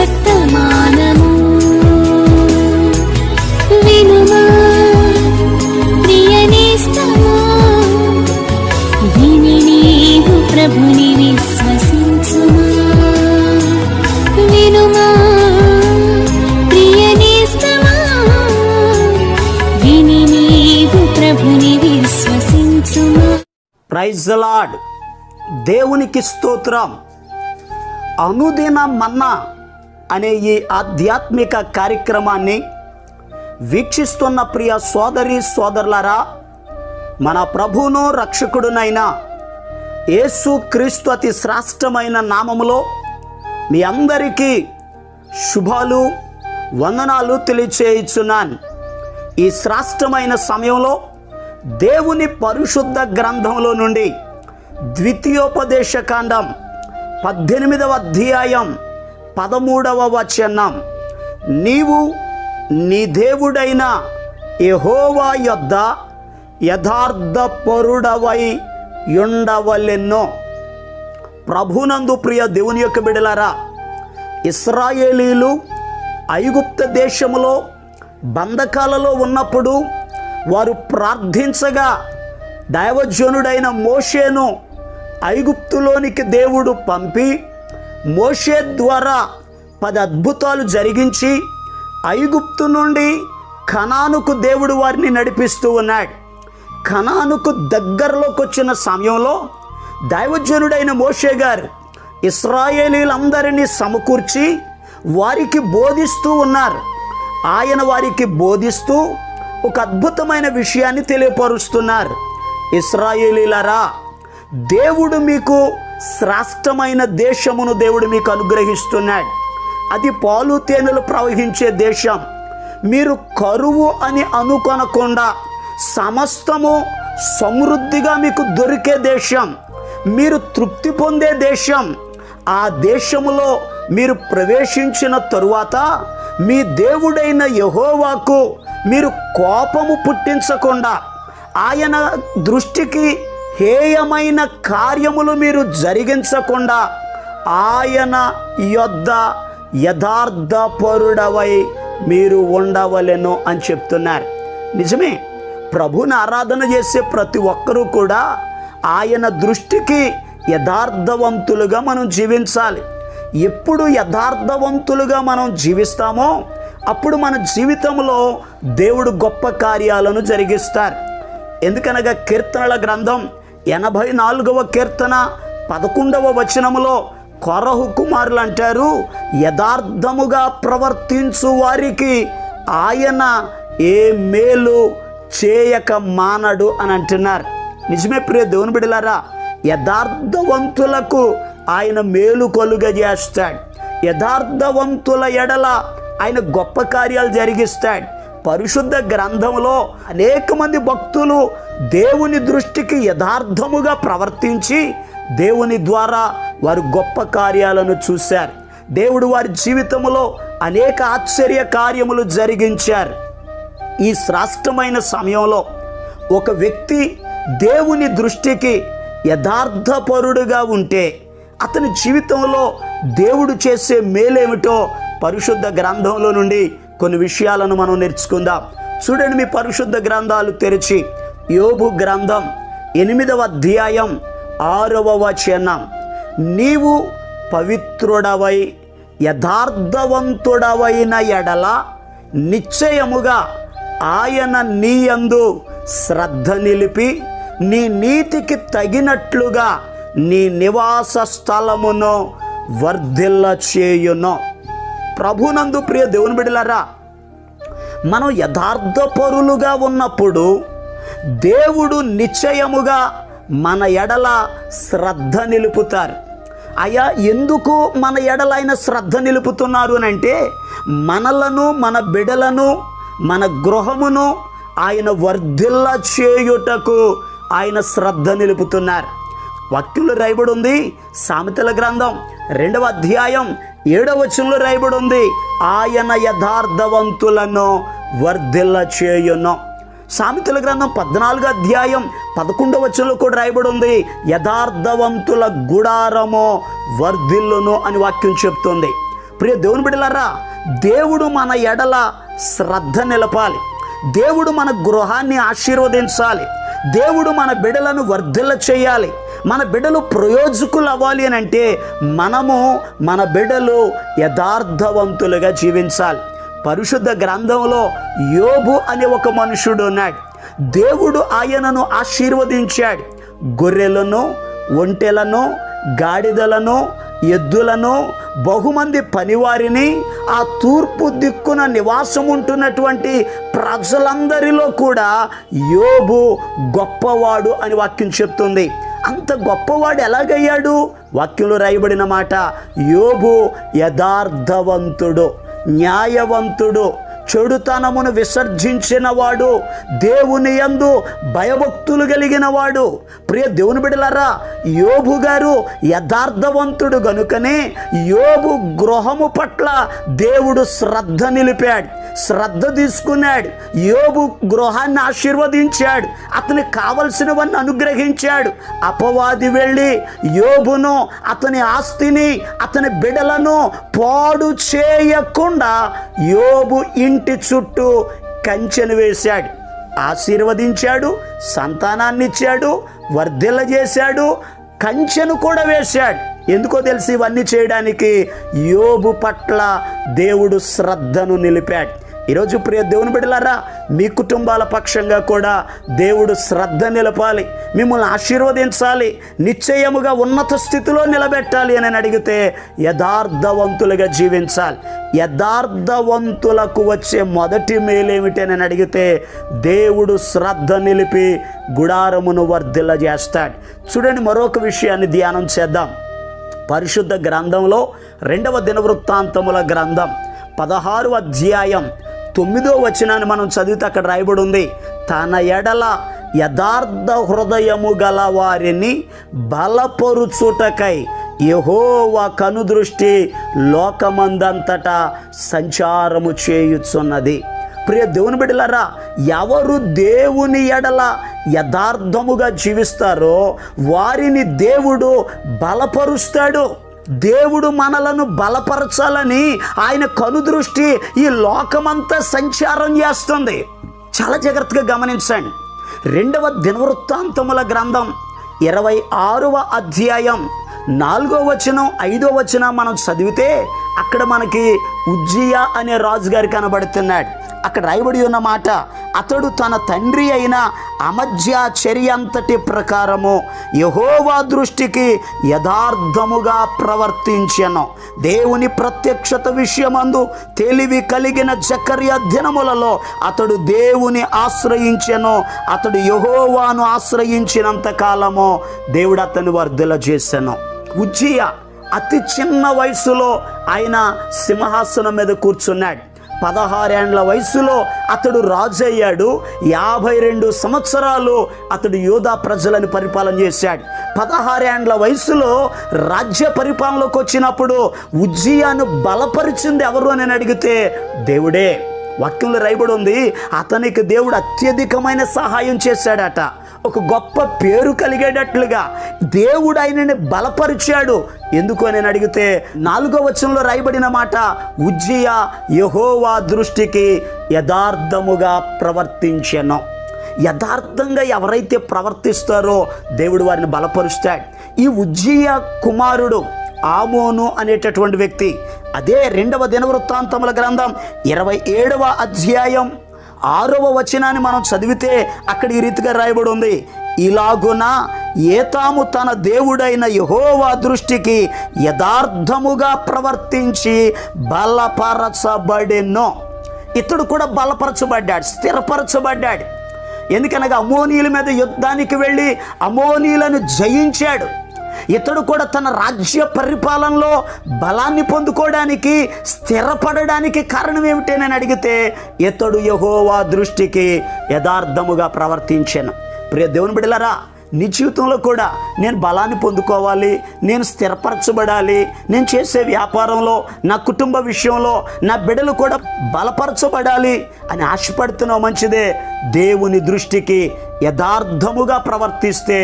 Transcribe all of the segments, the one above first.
వర్తమానము వినుమా ప్రియ నేస్తమా, విని నీవు ప్రభుని విశ్వసించుమా. వినుమా ప్రియ నేస్తమా, విని నీవు ప్రభుని విశ్వసించుమా. Praise the lord. దేవునికి స్తోత్రం. అనుదిన మన్నా అనే ఈ ఆధ్యాత్మిక కార్యక్రమాన్ని వీక్షిస్తున్న ప్రియ సోదరి సోదరులారా, మన ప్రభువును రక్షకుడునైన యేసు క్రీస్తు అతి శ్రేష్టమైన నామములో మీ అందరికీ శుభాలు వందనాలు తెలియచేయుచున్నాను. ఈ శ్రేష్టమైన సమయంలో దేవుని పరిశుద్ధ గ్రంథంలో నుండి ద్వితీయోపదేశకాండం 18వ అధ్యాయం 13వ వచనం, నీవు నీ దేవుడైన యెహోవా యొద్ద యథార్థపరుడవై ఉండవలెనో. ప్రభునందు ప్రియ దేవుని యొక్క బిడ్డలారా, ఇశ్రాయేలీలు ఐగుప్తు దేశములో బంధకాలలో ఉన్నప్పుడు వారు ప్రార్థించగా దైవజనుడైన మోషేను ఐగుప్తులోనికి దేవుడు పంపి మోషే ద్వారా 10 అద్భుతాలు జరిగించి ఐగుప్తు నుండి కనానుకు దేవుడు వారిని నడిపిస్తూ ఉన్నాడు. కనానుకు దగ్గరలోకి వచ్చిన సమయంలో దైవజనుడైన మోషే గారు ఇశ్రాయేలీలందరినీ సమకూర్చి వారికి బోధిస్తూ ఉన్నారు. ఆయన వారికి బోధిస్తూ ఒక అద్భుతమైన విషయాన్ని తెలియపరుస్తున్నారు. ఇశ్రాయేలీలారా, దేవుడు మీకు శ్రేష్టమైన దేశమును దేవుడు మీకు అనుగ్రహిస్తున్నాడు. అది పాలు తేనెలు ప్రవహించే దేశం. మీరు కరువు అని అనుకొనకుండా సమస్తము సమృద్ధిగా మీకు దొరికే దేశం, మీరు తృప్తి పొందే దేశం. ఆ దేశములో మీరు ప్రవేశించిన తరువాత మీ దేవుడైన యెహోవాకు మీరు కోపము పుట్టించకుండా, ఆయన దృష్టికి హేయమైన కార్యములు మీరు జరిగించకుండా ఆయన యొద్ద యథార్థపరుడవై మీరు ఉండవలెను అని చెప్తున్నారు. నిజమే, ప్రభుని ఆరాధన చేసే ప్రతి ఒక్కరూ కూడా ఆయన దృష్టికి యథార్థవంతులుగా మనం జీవించాలి. ఎప్పుడు యథార్థవంతులుగా మనం జీవిస్తామో అప్పుడు మన జీవితంలో దేవుడు గొప్ప కార్యాలను జరిగిస్తారు. ఎందుకనగా కీర్తనల గ్రంథం 84వ కీర్తన 11వ వచనములో కొరహు కుమారులు అంటారు, యథార్థముగా ప్రవర్తించు వారికి ఆయన ఏ మేలు చేయక మానడు అని అంటున్నారు. నిజమే ప్రియ దేవుని బిడ్డలారా, యథార్థవంతులకు ఆయన మేలు కలుగజేస్తాడు. యథార్థవంతుల ఎడల ఆయన గొప్ప కార్యాలు జరిగిస్తాడు. పరిశుద్ధ గ్రంథంలో అనేక మంది భక్తులు దేవుని దృష్టికి యథార్థముగా ప్రవర్తించి దేవుని ద్వారా వారు గొప్ప కార్యాలను చూశారు. దేవుడు వారి జీవితంలో అనేక ఆశ్చర్య కార్యములు జరిగించారు. ఈ శ్రేష్టమైన సమయంలో ఒక వ్యక్తి దేవుని దృష్టికి యథార్థపరుడుగా ఉంటే అతని జీవితంలో దేవుడు చేసే మేలేమిటో పరిశుద్ధ గ్రంథంలో నుండి కొన్ని విషయాలను మనం నేర్చుకుందాం. చూడండి, మీ పరిశుద్ధ గ్రంథాలు తెరిచి యోబు గ్రంథం 8వ అధ్యాయం 6వ వచనం, నీవు పవిత్రుడవై యథార్థవంతుడవైన ఎడల నిశ్చయముగా ఆయన నీ యందు శ్రద్ధ నిలిపి నీ నీతికి తగినట్లుగా నీ నివాస స్థలమును వర్ధిల్ల చేయును. ప్రభునందు ప్రియ దేవుని బిడ్డలారా, మనం యథార్థపరులుగా ఉన్నప్పుడు దేవుడు నిశ్చయముగా మన ఎడల శ్రద్ధ నిలుపుతారు. అయ్యా, ఎందుకు మన ఎడల ఆయన శ్రద్ధ నిలుపుతున్నారు అని అంటే, మనలను, మన బిడలను, మన గృహమును ఆయన వర్ధిల్ల చేయుటకు ఆయన శ్రద్ధ నిలుపుతున్నారు. వాక్యంలో రాయబడి ఉంది, సామెతల గ్రంథం 2వ అధ్యాయం 7వ వచనంలో రాయబడి ఉంది, ఆయన యథార్థవంతులను వర్ధిల్ల చేయును. సామెతల గ్రంథం 14వ అధ్యాయం 11వ వచనంలో కూడా రాయబడి ఉంది, యథార్థవంతుల గుడారము వర్ధిల్లును అని వాక్యం చెప్తుంది. ప్రియ దేవుని బిడ్డలారా, దేవుడు మన ఎడల శ్రద్ధ నిలపాలి. దేవుడు మన గృహాన్ని ఆశీర్వదించాలి. దేవుడు మన బిడ్డలను వర్ధిల్ల చేయాలి. మన బిడ్డలు ప్రయోజకులు అవ్వాలి అని అంటే మనము మన బిడ్డలు యథార్థవంతులుగా జీవించాలి. పరిశుద్ధ గ్రంథంలో యోబు అనే ఒక మనుషుడు ఉన్నాడు. దేవుడు ఆయనను ఆశీర్వదించాడు. గొర్రెలను, ఒంటెలను, గాడిదలను, ఎద్దులను, బహుమంది పనివారిని, ఆ తూర్పు దిక్కున నివాసం ఉంటున్నటువంటి ప్రజలందరిలో కూడా యోబు గొప్పవాడు అని వాక్యం చెప్తుంది. అంత గొప్పవాడు ఎలాగయ్యాడు? వాక్యంలో రాయబడిన మాట, యోబు యథార్థవంతుడు, న్యాయవంతుడు, చెడుతనమును విసర్జించిన వాడు, దేవుని యందు భయభక్తులు కలిగిన వాడు. ప్రియ దేవుని బిడ్డలారా, యోబు గారు యథార్థవంతుడు గనుకనే యోబు గృహము పట్ల దేవుడు శ్రద్ధ నిలిపాడు, శ్రద్ధ తీసుకున్నాడు. యోబు గృహాన్ని ఆశీర్వదించాడు, అతనికి కావలసినవన్నీ అనుగ్రహించాడు. అపవాది వెళ్ళి యోబును, అతని ఆస్తిని, అతని బిడలను పాడు చేయకుండా యోబు ఇంటి చుట్టూ కంచెను వేశాడు, ఆశీర్వదించాడు, సంతానాన్ని ఇచ్చాడు, వర్ధిల్ల చేశాడు, కంచెను కూడా వేశాడు. ఎందుకో తెలిసి ఇవన్నీ చేయడానికి యోబు పట్ల దేవుడు శ్రద్ధను నిలిపాడు. ఈరోజు ప్రియ దేవుని బిడ్డలారా, మీ కుటుంబాల పక్షంగా కూడా దేవుడు శ్రద్ధ నిలపాలి, మిమ్మల్ని ఆశీర్వదించాలి, నిశ్చయముగా ఉన్నత స్థితిలో నిలబెట్టాలి అని అడిగితే యథార్థవంతులుగా జీవించాలి. యథార్థవంతులకు వచ్చే మొదటి మేలేమిటి అని అడిగితే దేవుడు శ్రద్ధ నిలిపి గుడారమును వర్ధిల్ల చేస్తాడు. చూడండి, మరొక విషయాన్ని ధ్యానం చేద్దాం. పరిశుద్ధ గ్రంథంలో 2వ దినవృత్తాంతముల గ్రంథం 16వ అధ్యాయం 9వ వచనాన్ని మనం చదివితే అక్కడ రాయబడి ఉంది, తన ఎడల యథార్థ హృదయము గల వారిని బలపరుచుటకై యెహోవా కనుదృష్టి లోకమందంతటా సంచారము చేయుచున్నది. ప్రియ దేవుని బిడ్డలారా, ఎవరు దేవుని ఎడల యథార్థముగా జీవిస్తారో వారిని దేవుడు బలపరుస్తాడు. దేవుడు మనలను బలపరచాలని ఆయన కనుదృష్టి ఈ లోకమంతా సంచారం చేస్తుంది. చాలా జాగ్రత్తగా గమనించండి. 2వ దినవృత్తాంతముల గ్రంథం 26వ అధ్యాయం 4వ వచనం 5వ వచనం మనం చదివితే అక్కడ మనకి ఉజ్జియా అనే రాజుగారు కనబడుతున్నాడు. అక్కడ రాయబడి ఉన్న మాట, అతడు తన తండ్రి అయిన అమజ్యా చర్య అంతటి ప్రకారము యెహోవా దృష్టికి యథార్థముగా ప్రవర్తించెను. దేవుని ప్రత్యక్షత విషయమందు తెలివి కలిగిన జకర్యా దినములలో అతడు దేవుని ఆశ్రయించెను. అతడు యెహోవాను ఆశ్రయించినంత కాలము దేవుడు అతన్ని వర్ధిల్ల చేసెను. ఉజ్జియా అతి చిన్న వయసులో ఆయన సింహాసనం మీద కూర్చున్నాడు. 16 ఏండ్ల వయసులో అతడు రాజు అయ్యాడు. 52 సంవత్సరాలు అతడు యూదా ప్రజలను పరిపాలన చేశాడు. 16 ఏండ్ల వయసులో రాజ్య పరిపాలనలోకి వచ్చినప్పుడు ఉజ్జియాను బలపరిచింది ఎవరు అని అడిగితే దేవుడే. వాక్యంలో రాయబడి ఉంది, అతనికి దేవుడు అత్యధికమైన సహాయం చేశాడట. ఒక గొప్ప పేరు కలిగేటట్లుగా దేవుడు ఆయనని బలపరిచాడు. ఎందుకు అని అడిగితే 4వ వచనంలో రాయబడిన మాట, ఉజ్జియా యెహోవా దృష్టికి యథార్థముగా ప్రవర్తించెను. యథార్థంగా ఎవరైతే ప్రవర్తిస్తారో దేవుడు వారిని బలపరుస్తాడు. ఈ ఉజ్జియా కుమారుడు ఆమోను అనేటటువంటి వ్యక్తి అదే 2వ దినవృత్తాంతముల గ్రంథం 27వ అధ్యాయం 6వ వచనాన్ని మనం చదివితే అక్కడ ఈ రీతిగా రాయబడి ఉంది, ఇలాగున ఏతాము తన దేవుడైన యెహోవా దృష్టికి యథార్థముగా ప్రవర్తించి బలపరచబడెను. ఇతడు కూడా బలపరచబడ్డాడు, స్థిరపరచబడ్డాడు. ఎందుకనగా అమోనీయుల మీద యుద్ధానికి వెళ్ళి అమోనీయులను జయించాడు. ఇతడు కూడా తన రాజ్య పరిపాలనలో బలాన్ని పొందుకోవడానికి, స్థిరపడడానికి కారణం ఏమిటేనని అడిగితే ఇతడు యెహోవా దృష్టికి యథార్థముగా ప్రవర్తించాను. ప్రియ దేవుని బిడ్డలారా, నీ జీవితంలో కూడా నేను బలాన్ని పొందుకోవాలి, నేను స్థిరపరచబడాలి, నేను చేసే వ్యాపారంలో, నా కుటుంబ విషయంలో నా బిడ్డలు కూడా బలపరచబడాలి అని ఆశపడుతున్నావు, మంచిదే. దేవుని దృష్టికి యథార్థముగా ప్రవర్తిస్తే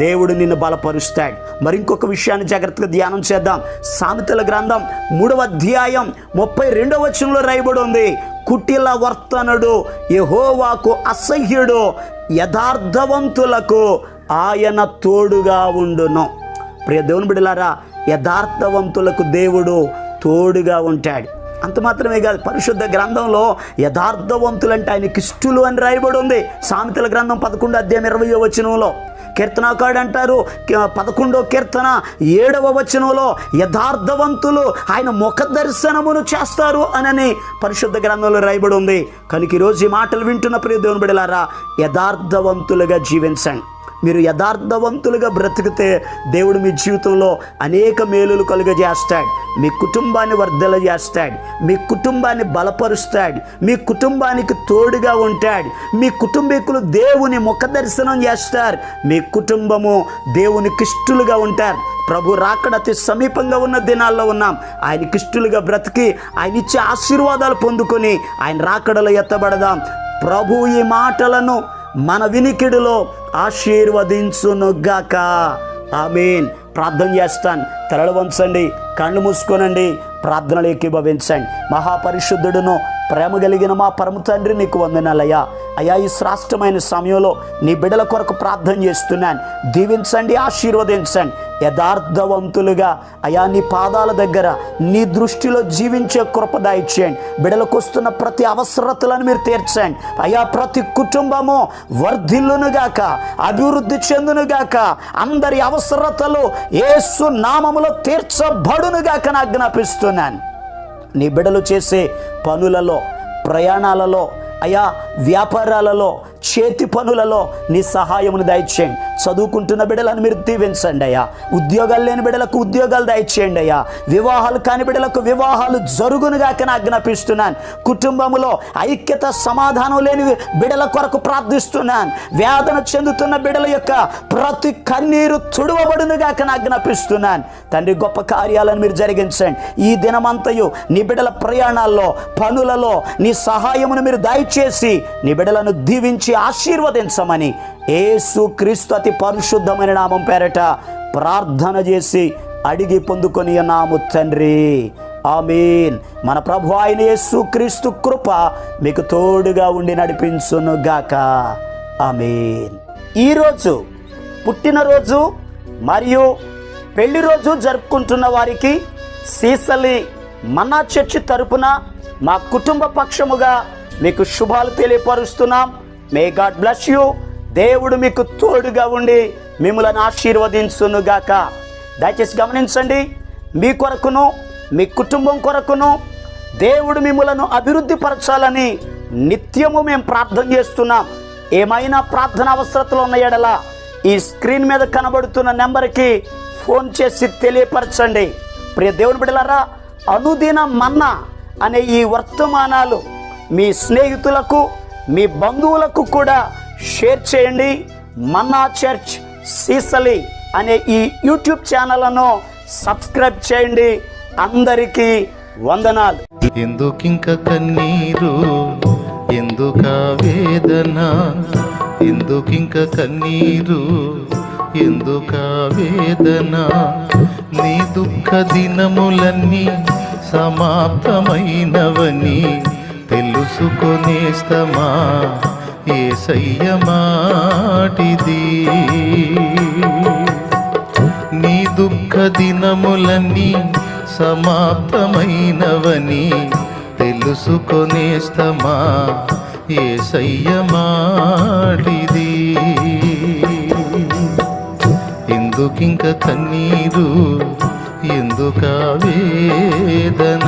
దేవుడు నిన్ను బలపరుస్తాడు. మరి ఇంకొక విషయాన్ని జాగ్రత్తగా ధ్యానం చేద్దాం. సామెతల గ్రంథం 3వ అధ్యాయం 32వ వచనంలో రాయబడి ఉంది, కుటిల వర్తనుడు యెహోవాకు అసహ్యుడు, యథార్థవంతులకు ఆయన తోడుగా ఉండును. ప్రియ దేవుని బిడ్డలారా, యథార్థవంతులకు దేవుడు తోడుగా ఉంటాడు. అంత మాత్రమే కాదు, పరిశుద్ధ గ్రంథంలో యథార్థవంతులంటే ఆయనకి ఇష్టలు అని రాయబడి ఉంది. సామెతల గ్రంథం 11వ అధ్యాయం 20వ వచనంలో కీర్తనాకారుడు అంటారు, 11వ కీర్తన 7వ వచనంలో యథార్థవంతులు ఆయన ముఖ దర్శనమును చేస్తారు అని పరిశుద్ధ గ్రంథంలో రాయబడి ఉంది. కనుక ఈరోజు ఈ మాటలు వింటున్న ప్రియ దేవుని బిడ్డలారా, యథార్థవంతులుగా జీవించండి. మీరు యథార్థవంతులుగా బ్రతికితే దేవుడు మీ జీవితంలో అనేక మేలులు కలుగజేస్తాడు. మీ కుటుంబాన్ని వర్ధల చేస్తాడు, మీ కుటుంబాన్ని బలపరుస్తాడు, మీ కుటుంబానికి తోడుగా ఉంటాడు. మీ కుటుంబీకులు దేవుని ముఖ దర్శనం చేస్తారు, మీ కుటుంబము దేవునికి ఇష్టలుగా ఉంటారు. ప్రభు రాకడ అతి సమీపంగా ఉన్న దినాల్లో ఉన్నాం. ఆయనకి ఇష్టలుగా బ్రతికి ఆయన ఇచ్చే ఆశీర్వాదాలు పొందుకొని ఆయన రాకడలో ఎత్తబడదాం. ప్రభు ఈ మాటలను మన వినికిడిలో ఆశీర్వదించునుగాక. ఆమేన్. ప్రార్థన చేస్తాను. తలలు వంచండి, కళ్ళు మూసుకోనండి, ప్రార్థనలు ఏకీభవించండి. మహాపరిశుద్ధుడును ప్రేమ కలిగిన మా పరమ తండ్రి, నీకు వందనాలయ్యా. అయ్యా, ఈ శ్రేష్టమైన సమయంలో నీ బిడ్డల కొరకు ప్రార్థన చేస్తున్నాను. దీవించండి, ఆశీర్వదించండి. యథార్థవంతులుగా అయా నీ పాదాల దగ్గర నీ దృష్టిలో జీవించే కృప దయచేయండి. బిడ్డలకు వస్తున్న ప్రతి అవసరతలను మీరు తీర్చండి. అయా, ప్రతి కుటుంబము వర్ధిల్లునుగాక, అభివృద్ధి చెందునుగాక, అందరి అవసరతలు యేసు నామములో తీర్చబడునుగాక అని ఆజ్ఞాపిస్తున్నాను. నీ బిడ్డలు చేసే పనులలో, ప్రయాణాలలో, అయా వ్యాపారాలలో, చేతి పనులలో నీ సహాయమును దయచేయండి. చదువుకుంటున్న బిడ్డలను మీరు దీవించండి అయ్యా. ఉద్యోగాలు లేని బిడ్డలకు ఉద్యోగాలు దయచేయండి అయ్యా. వివాహాలు కాని బిడ్డలకు వివాహాలు జరుగునుగాక ఆజ్ఞాపిస్తున్నాను. కుటుంబములో ఐక్యత, సమాధానం లేని బిడ్డల కొరకు ప్రార్థిస్తున్నాను. వేదన చెందుతున్న బిడ్డల యొక్క ప్రతి కన్నీరు తుడవబడునుగాక ఆజ్ఞాపిస్తున్నాను. తండ్రి, గొప్ప కార్యాలను మీరు జరిగించండి. ఈ దినమంతయు నీ బిడ్డల ప్రయాణాల్లో, పనులలో నీ సహాయమును మీరు దయచేసి నీ బిడ్డలను దీవించి ఆశీర్వదించమని యేసు క్రీస్తు అతి పరిశుద్ధమైన నామం పేరట ప్రార్థన చేసి అడిగి పొందుకొని నాము తండ్రి. ఆమేన్. మన ప్రభు అయిన యేసు క్రీస్తు కృప మీకు తోడుగా ఉండి నడిపించునుగాక. ఆమేన్. ఈరోజు పుట్టినరోజు మరియు పెళ్లి రోజు జరుపుకుంటున్న వారికి సీసలి మన్నా చర్చి తరపున మా కుటుంబ పక్షముగా మీకు శుభాలు తెలియపరుస్తున్నాం. May God bless you. దేవుడు మీకు తోడుగా ఉండి మిమ్మల్ని ఆశీర్వదించునుగాక. దయచేసి గమనించండి, మీ కొరకును మీ కుటుంబం కొరకును దేవుడు మిమ్మలను అభివృద్ధి పరచాలని నిత్యము మేము ప్రార్థన చేస్తున్నాం. ఏమైనా ప్రార్థన అవసరతలు ఉన్న యెడల ఈ స్క్రీన్ మీద కనబడుతున్న నెంబర్కి ఫోన్ చేసి తెలియపరచండి. ప్రియ దేవుని బిడ్డలారా, అనుదిన మన్నా అనే ఈ వర్తమానాలు మీ స్నేహితులకు, మీ బంధువులకు కూడా షేర్ చేయండి. మన్నా చర్చ్ సీసలి అనే ఈ యూట్యూబ్ ఛానల్ను సబ్స్క్రైబ్ చేయండి. అందరికీ వందనాలు. ఎందుకింక కన్నీరు, ఎందుక వేదన, ఎందుకింక కన్నీరు, ఎందుక వేదన, నీ దుఃఖ దినములన్నీ సమాప్తమైనవని తెలుసుకొనేస్తమా యేసయ్య మాటిది. నీ దుఃఖ దినములన్నీ సమాప్తమైనవని తెలుసుకొనేస్తమా యేసయ్య మాటిది. ఎందుకింక కన్నీరు, ఎందుక వేదన.